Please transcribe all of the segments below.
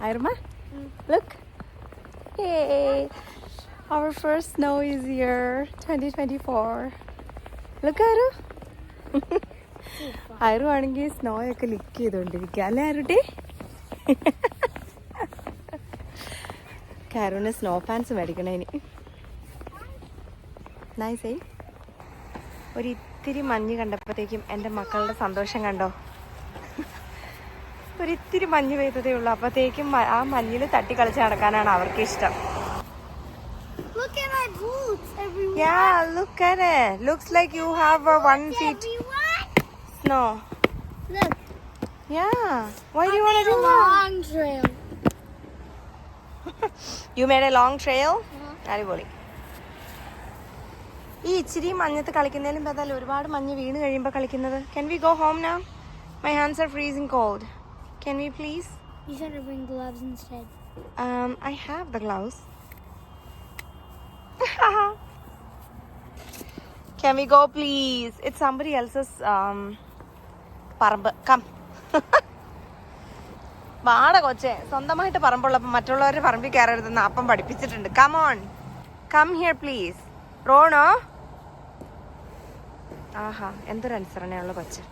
Irma? Look. Hey. Our first snow is here. 2024. Look, Iru. Iru ആണെങ്കിൽ snow ഒക്കെ ലിക്ക് ചെയ്തോണ്ടിരിക്കുക അല്ലേ ആരുട്ടി? കാരുവിന് snow pants മേടിക്കണേ ഇനി. Nice. ഒരിത്തിരി മഞ്ഞ് കണ്ടപ്പോഴത്തേക്കും എൻ്റെ മക്കളുടെ സന്തോഷം കണ്ടോ? ഒരിത്തിരി മഞ്ഞ് പെയ്തതേ ഉള്ളൂ, അപ്പോഴത്തേക്കും ആ മഞ്ഞിൽ തട്ടി കളിച്ച് നടക്കാനാണ് അവർക്ക് ഇഷ്ടം. Yeah, look at it. Looks like you have a 1 feet snow. Look. Yeah. Why do you want to do that? Long trail. You made a long trail? അടിപൊളി. ഈ ഇച്ചിരി മഞ്ഞത്ത് കളിക്കുന്നതിലും ബദൽ ഒരുപാട് മഞ്ഞ് വീണ് കഴിയുമ്പോൾ കളിക്കുന്നത്. Can we go home now? My hands are freezing cold. Can we please? You should bring gloves instead. I have the gloves. Can we go please? It's somebody else's പറമ്പ്. Come. വാട കൊച്ചേ, സ്വന്തമായിട്ട് പറമ്പുള്ളപ്പോൾ മറ്റുള്ളവരുടെ പറമ്പിൽ കയറരുതെന്ന് അപ്പം പഠിപ്പിച്ചിട്ടുണ്ട്. Come on. Come here please. റോണോ? ആഹാ, എന്തൊരു അനുസരണയുള്ള കൊച്ച്.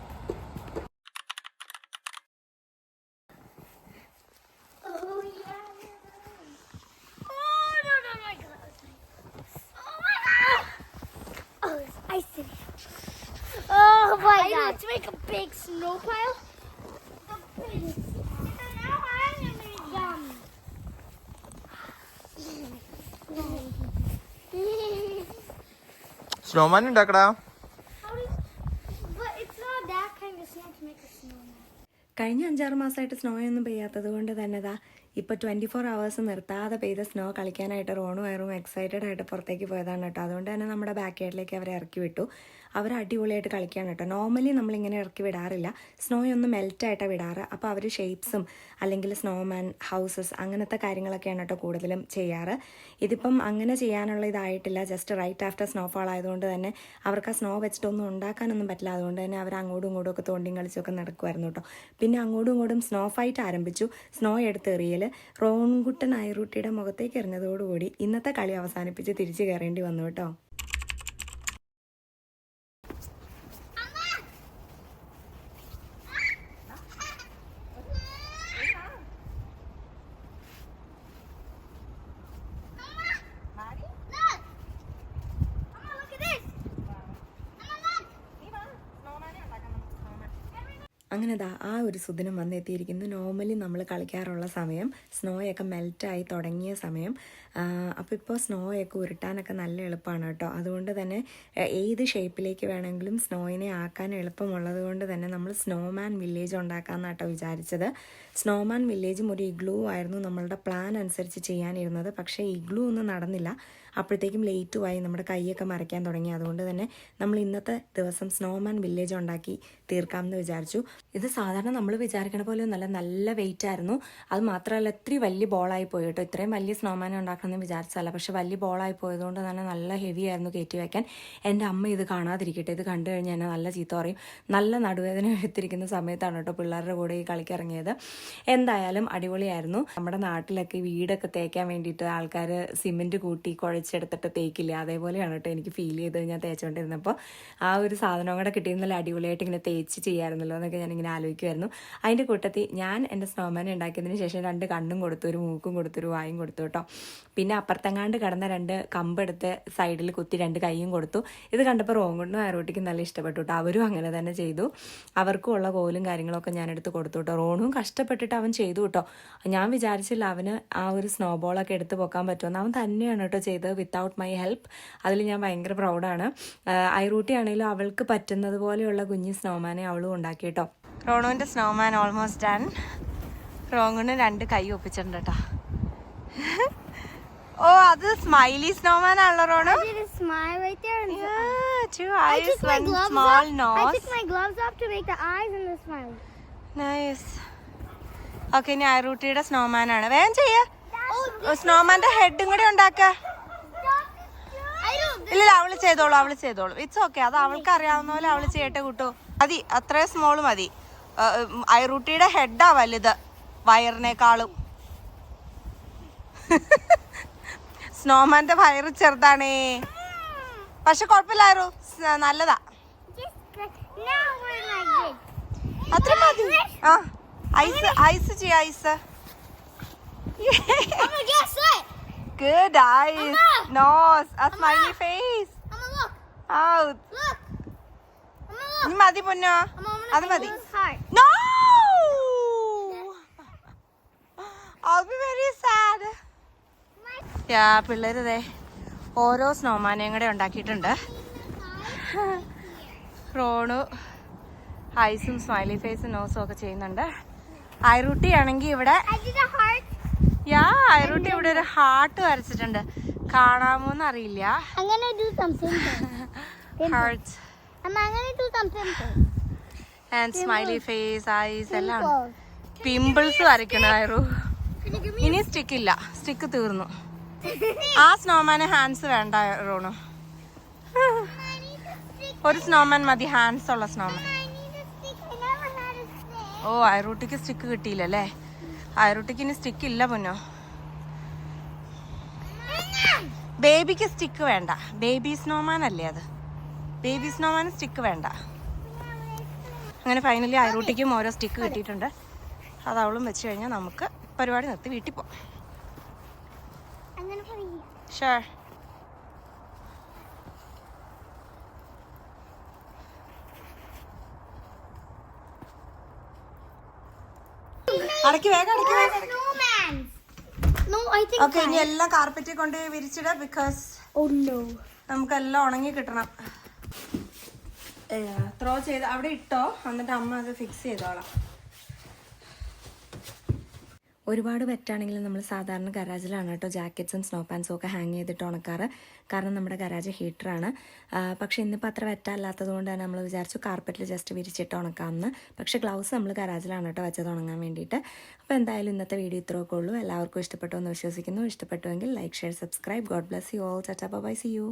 Oh my God! Let's make a big snow pile. The biggest. Now I'm gonna make them. Snowman ഉണ്ടാക്കടാ. But it's not that kind of snow to make a snowman. കഴിഞ്ഞ 5-6 മാസമായിട്ട് snow ഒന്നും പെയ്യാത്തത് കൊണ്ട് തന്നെ ഇപ്പോൾ 24 hours നിർത്താതെ പെയ്ത സ്നോ കളിക്കാനായിട്ട് റോണും വയറും എക്സൈറ്റഡ് ആയിട്ട് പുറത്തേക്ക് പോയതാണ് കേട്ടോ. അതുകൊണ്ട് തന്നെ നമ്മുടെ ബാക്ക് യാർഡിലേക്ക് അവരെ ഇറക്കി വിട്ടു. അവർ അടിപൊളിയായിട്ട് കളിക്കുകയാണ് കേട്ടോ. നോർമലി നമ്മളിങ്ങനെ ഇറക്കി വിടാറില്ല, സ്നോ ഒന്ന് മെൽറ്റായിട്ടാണ് വിടാറ്. അപ്പോൾ അവർ ഷേപ്സും അല്ലെങ്കിൽ സ്നോമാൻ ഹൗസസ് അങ്ങനത്തെ കാര്യങ്ങളൊക്കെയാണ് കേട്ടോ കൂടുതലും ചെയ്യാറ്. ഇതിപ്പം അങ്ങനെ ചെയ്യാനുള്ള ഇതായിട്ടില്ല, ജസ്റ്റ് റൈറ്റ് ആഫ്റ്റർ സ്നോഫോൾ ആയതുകൊണ്ട് തന്നെ അവർക്ക് ആ സ്നോ വെച്ചിട്ടൊന്നും ഉണ്ടാക്കാനൊന്നും പറ്റില്ല. അതുകൊണ്ട് തന്നെ അവർ അങ്ങോട്ടും ഇങ്ങോട്ടും ഒക്കെ തോണ്ടിയും കളിച്ചൊക്കെ നടക്കുമായിരുന്നു കേട്ടോ. പിന്നെ അങ്ങോട്ടും ഇങ്ങോട്ടും സ്നോ ഫൈറ്റ് ആരംഭിച്ചു. സ്നോ എടുത്ത് എറിയൽ. റോൺകുട്ടൻ ഐറൂട്ടിയുടെ മുഖത്തേക്ക് എറിഞ്ഞതോടുകൂടി ഇന്നത്തെ കളി അവസാനിപ്പിച്ച് തിരിച്ചു കയറേണ്ടി വന്നു കേട്ടോ. അങ്ങനെ ആ ഒരു സുദിനം വന്നെത്തിയിരിക്കുന്നു. നോർമലി നമ്മൾ കളിക്കാറുള്ള സമയം, സ്നോയൊക്കെ മെൽറ്റായി തുടങ്ങിയ സമയം. അപ്പോൾ ഇപ്പോൾ സ്നോയൊക്കെ ഉരുട്ടാനൊക്കെ നല്ല എളുപ്പമാണ് കേട്ടോ. അതുകൊണ്ട് തന്നെ ഏത് ഷേപ്പിലേക്ക് വേണമെങ്കിലും സ്നോയിനെ ആക്കാൻ എളുപ്പമുള്ളത് കൊണ്ട് തന്നെ നമ്മൾ സ്നോമാൻ വില്ലേജ് ഉണ്ടാക്കാമെന്നാണ് കേട്ടോ വിചാരിച്ചത്. സ്നോമാൻ വില്ലേജും ഒരു ഇഗ്ലൂ ആയിരുന്നു നമ്മളുടെ പ്ലാൻ അനുസരിച്ച് ചെയ്യാനിരുന്നത്. പക്ഷേ ഇഗ്ലൂ ഒന്നും നടന്നില്ല. അപ്പോഴത്തേക്കും ലേറ്റുമായി, നമ്മുടെ കൈയൊക്കെ മറയ്ക്കാൻ തുടങ്ങി. അതുകൊണ്ട് തന്നെ നമ്മൾ ഇന്നത്തെ ദിവസം സ്നോമാൻ വില്ലേജ് ഉണ്ടാക്കി തീർക്കാമെന്ന് വിചാരിച്ചു. ഇത് സാധാരണ നമ്മൾ വിചാരിക്കണ പോലെ ഒന്നല്ല, നല്ല വെയിറ്റ് ആയിരുന്നു. അത് മാത്രമല്ല ഇത്തിരി വലിയ ബോളായി പോയി കേട്ടോ. ഇത്രയും വലിയ സ്നോമാനെ ഉണ്ടാക്കണമെന്ന് വിചാരിച്ചതല്ല, പക്ഷെ വലിയ ബോളായി പോയതുകൊണ്ട് തന്നെ നല്ല ഹെവി ആയിരുന്നു കയറ്റി വയ്ക്കാൻ. എൻ്റെ അമ്മ ഇത് കാണാതിരിക്കട്ടെ, ഇത് കണ്ടു കഴിഞ്ഞാൽ എന്നെ നല്ല ചീത്ത പറയും. നല്ല നടുവേദന എടുത്തിരിക്കുന്ന സമയത്താണ് കേട്ടോ പിള്ളേരുടെ കൂടെ ഈ കളിക്കിറങ്ങിയത്. എന്തായാലും അടിപൊളിയായിരുന്നു. നമ്മുടെ നാട്ടിലൊക്കെ വീടൊക്കെ തേക്കാൻ വേണ്ടിയിട്ട് ആൾക്കാർ സിമെൻറ്റ് കൂട്ടി കുഴച്ചെടുത്തിട്ട് തേക്കില്ല, അതേപോലെയാണ് കേട്ടോ എനിക്ക് ഫീൽ ചെയ്തത് ഞാൻ തേച്ചുകൊണ്ടിരുന്നപ്പോൾ. ആ ഒരു സാധനം കൂടെ കിട്ടിയിരുന്നല്ലോ, അടിപൊളിയായിട്ട് ഇങ്ങനെ തേച്ച് ചെയ്യാറുണ്ടല്ലോ എന്നൊക്കെ ഞാനിങ്ങനെ ആലോചിക്കുമായിരുന്നു. അതിൻ്റെ കൂട്ടത്തിൽ ഞാൻ എൻ്റെ സ്നോമാനെ ഉണ്ടാക്കിയതിന് ശേഷം 2 കണ്ണും കൊടുത്തു, ഒരു മൂക്കും കൊടുത്തു, ഒരു വായും കൊടുത്തു കേട്ടോ. പിന്നെ അപ്പുറത്തെങ്ങാണ്ട് കിടന്ന 2 കമ്പെടുത്ത് സൈഡിൽ കുത്തി 2 കൈയും കൊടുത്തു. ഇത് കണ്ടപ്പോൾ റോങ്കുണ്ടും ആരോട്ടിക്കും നല്ല ഇഷ്ടപ്പെട്ടു കേട്ടോ. അവരും അങ്ങനെ തന്നെ ചെയ്തു. അവർക്കും ഉള്ള കോലും കാര്യങ്ങളൊക്കെ ഞാനെടുത്ത് കൊടുത്തു കേട്ടോ. റോണും കഷ്ടപ്പെട്ടിട്ട് അവൻ ചെയ്തു കേട്ടോ. ഞാൻ വിചാരിച്ചില്ല അവന് ആ ഒരു സ്നോബോളൊക്കെ എടുത്ത് പൊക്കാൻ പറ്റുമെന്ന്. അവൻ തന്നെയാണ് കേട്ടോ ചെയ്തത് വിത്തൗട്ട് മൈ ഹെൽപ്പ്. അതിൽ ഞാൻ ഭയങ്കര പ്രൗഡാണ്. ഐറൂട്ടി ആണെങ്കിലും അവൾക്ക് പറ്റുന്നത് പോലെയുള്ള കുഞ്ഞ് സ്നോമാനെ അവളും ഉണ്ടാക്കി കേട്ടോ. റോണുവിൻ്റെ സ്നോമാൻ ഓൾമോസ്റ്റ് ഡൺ. റോങ്ങിന് 2 കൈ ഒപ്പിച്ചിട്ടുണ്ട് കേട്ടോ. ഓ, അത് സ്മൈലി സ്നോമാൻ ആണല്ലോ Ronu. I did a smile right there. And 2 eyes, 1 small nose. I took my gloves off to make the eyes and the smile. Nice. Okay, ഇനി ഐറൂട്ടിയുടെ സ്നോമാൻ ആണ്. വേഗം ചെയ്യ. സ്നോമാന്റെ ഹെഡും കൂടി ഉണ്ടാക്ക. ഇല്ല, അവള് ചെയ്തോളൂ. It's okay. അത് അവൾക്ക് അറിയാവുന്ന പോലെ അവള് ചെയ്യട്ടെ കൂട്ടു. മതി, അത്രയും സ്മോള് മതി. ഐറൂട്ടിയുടെ ഹെഡാ വലുത്. വയറിനേക്കാളും. സ്നോമാന്റെ വയറ് ചെറുതാണേ, പക്ഷെ കുഴപ്പമില്ലായിരുന്നു, നല്ലതാ. Now we're like this. അത്ര മതി. ആ ഐസ് ഐസ് ചെയ്യാ ice. Mama, guess what? Good eyes, nose, a smiley face. Mama, look. Out. Look. Mama, look. ഇനി മതി പൊന്നോ, അത് മതി. Heart. No! I'll be very sad. പിള്ളേര് ഓരോ സ്നോമാനെയും കൂടെ ഉണ്ടാക്കിയിട്ടുണ്ട്. റോണു ഐസും സ്മൈലി ഫേസും നോസും ഒക്കെ ചെയ്യുന്നുണ്ട്. ഐറൂട്ടി ആണെങ്കിൽ ഇവിടെ I did a heart. ഐറൂട്ടി ഇവിടെ ഒരു ഹാർട്ട് വരച്ചിട്ടുണ്ട്, കാണാമോന്ന് അറിയില്ല. I'm gonna do something. Heart I'm gonna do something. And smiley face, eyes എല്ലാം ഉണ്ട്. പിമ്പിൾസ് വരയ്ക്കണം ഐറു. ഇനി സ്റ്റിക്ക് ഇല്ല, സ്റ്റിക്ക് തീർന്നു. ആ സ്നോമാന് ഹാൻഡ്സ് വേണ്ട റോണു. ഒരു സ്നോമാൻ മതി, ഹാൻഡ്സ് ഉള്ള snowman. I need a stick. I never had a stick. ഓ ഐറൂട്ടിക്ക് സ്റ്റിക്ക് കിട്ടിയില്ലല്ലേ? ഐറൂട്ടിക്ക് ഇനി സ്റ്റിക്ക് ഇല്ല പൊന്നോ. ബേബിക്ക് സ്റ്റിക്ക് വേണ്ട, ബേബി സ്നോമാൻ അല്ലേ അത്. ബേബി സ്നോമാൻ സ്റ്റിക്ക് വേണ്ട. അങ്ങനെ ഫൈനലി ഐറൂട്ടിക്കും ഓരോ സ്റ്റിക്ക് കിട്ടിയിട്ടുണ്ട്. അത് അവളും വെച്ച് കഴിഞ്ഞാൽ നമുക്ക് പരിപാടി നിർത്തി വീട്ടിൽ പോവാം. I'm gonna put it here. Sure. അടക്കി വേഗം അടക്കി വേഗം. Snowman. No, I think. Okay, ഇനി എല്ലാം കാർപ്പറ്റിൽ കൊണ്ട് വിരിച്ചിട, ബിക്കോസ് Oh no. നമുക്കെല്ലാം ഉണങ്ങി കിട്ടണം. ത്രോ ചെയ്ത് അവിടെ ഇട്ടോ, എന്നിട്ട് അമ്മ അത് ഫിക്സ് ചെയ്തോളാം. ഒരുപാട് വെറ്റാണെങ്കിൽ നമ്മൾ സാധാരണ ഗരാജിലാണ് കേട്ടോ ജാക്കറ്റ്സും സ്നോ പാൻസും ഒക്കെ ഹാങ് ചെയ്തിട്ട് ഉണക്കാറ്. കാരണം നമ്മുടെ ഗരാജ് ഹീറ്ററാണ്. പക്ഷേ ഇന്നിപ്പോൾ അത്ര വെറ്റല്ലാത്തത് കൊണ്ട് തന്നെ നമ്മൾ വിചാരിച്ചു കാർപ്പറ്റിൽ ജസ്റ്റ് വിരിച്ചിട്ട് ഉണക്കാമെന്ന്. പക്ഷേ ഗ്ലൗസ് നമ്മൾ ഗരാജിലാണ് കേട്ടോ വെച്ചത് ഉണങ്ങാൻ വേണ്ടിയിട്ട്. അപ്പോൾ എന്തായാലും ഇന്നത്തെ വീഡിയോ ഇത്രയൊക്കെ ഉള്ളൂ. എല്ലാവർക്കും ഇഷ്ടപ്പെട്ടു എന്ന് വിശ്വസിക്കുന്നു. ഇഷ്ടപ്പെട്ടുവെങ്കിൽ like, share, subscribe. God bless you all. Tata bye, see U.